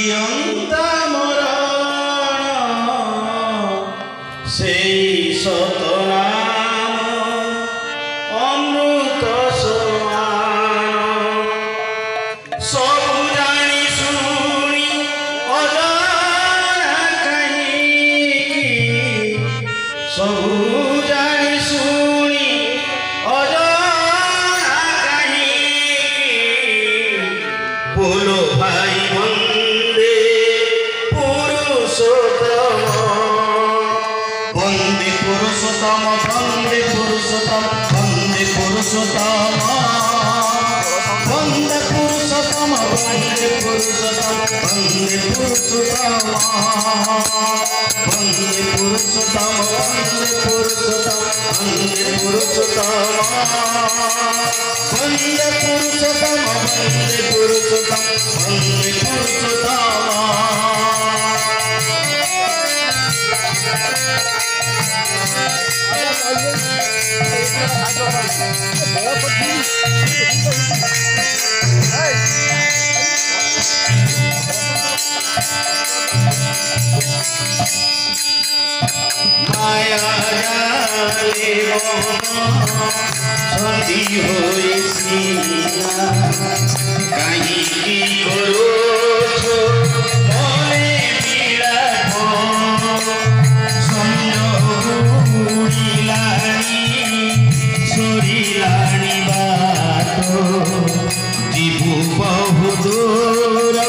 जियंता मरण सेई सतनाम अमृत समान सबु जानी शुणी अजाना कहीं सबु जानी शुणी अजाना कहीं बोलो भाई वंदे पुरुषोत्तम वंदे पुरुषोत्तम वंदे पुरुषोत्तम वंदे पुरुषोत्तम वंदे पुरुषोत्तम वंदे पुरुषोत्तम वंदे पुरुषोत्तम वंदे पुरुषोत्तम वंदे पुरुषोत्तम वंदे पुरुषोत्तम वंदे पुरुषोत्तम वंदे पुरुषोत्तम वंदे माया जाले सन्धि होई सीना कहीं की करो छो मने बिराट संयोगुड़िलानी सोरिलानी बातो जीवु बहु दूर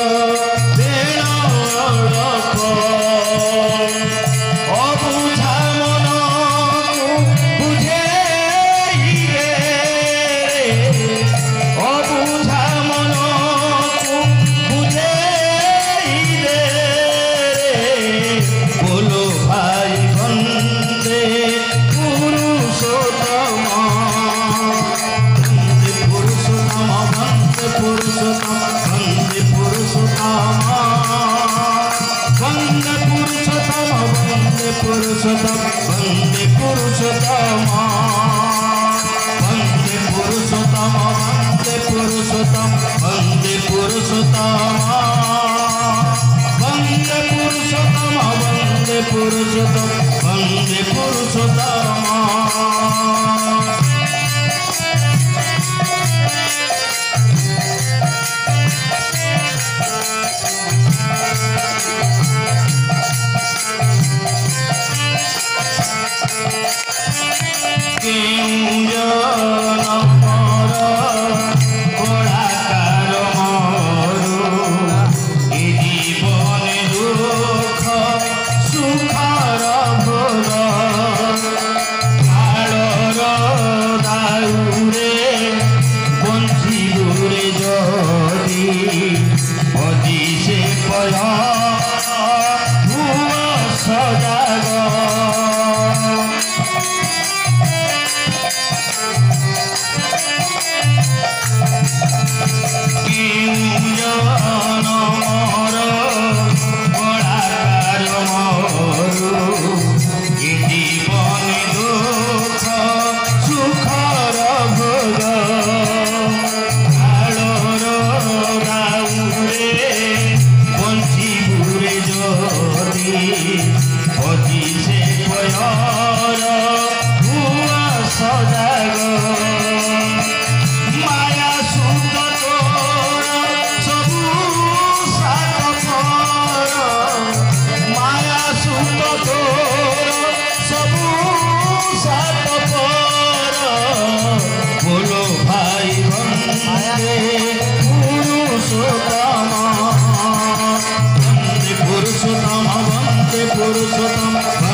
पुरुषोत्तम वंदे पुरुषोत्तम वंदे पुरुषोत्तम वंदे पुरुषोत्तम वंदे पुरुषोत्तम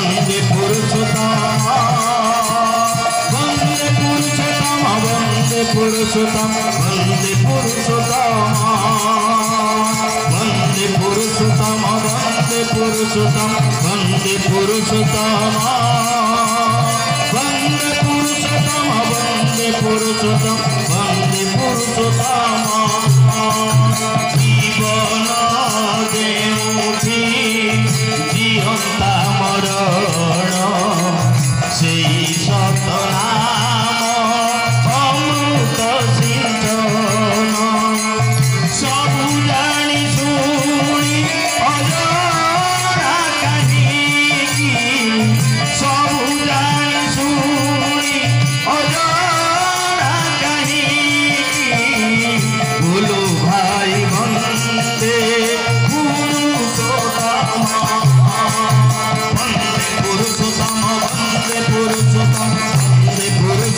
वंदे पुरुषोत्तम वंदे पुरुषोत्तम वंदे पुरुषोत्तम पुरुषोत्तम वंदे पुरुषोत्तम वंदे पुरुषोत्तम वंदे पुरुषोत्तम वंदे पुरुषोत्तम वंदे पुरुषोत्तम वंदे पुरुषोत्तम वंदे पुरुषोत्तम जीवन देउठी जीवंता मरण सेई सतनाम अमृत सिंचन सबु जानी शुणी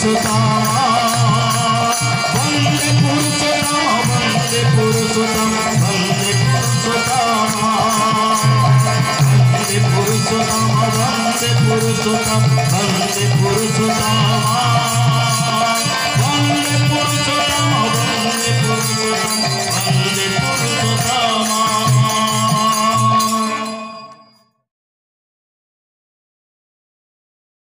पुरुषोत्तम वंदे पुरुषोत्तम वंदे पुरुषोत्तम वंदे पुरुषोत्तम वंदे पुरुषोत्तम वंदे पुरुषोत्तम वंदे पुरुषोत्तम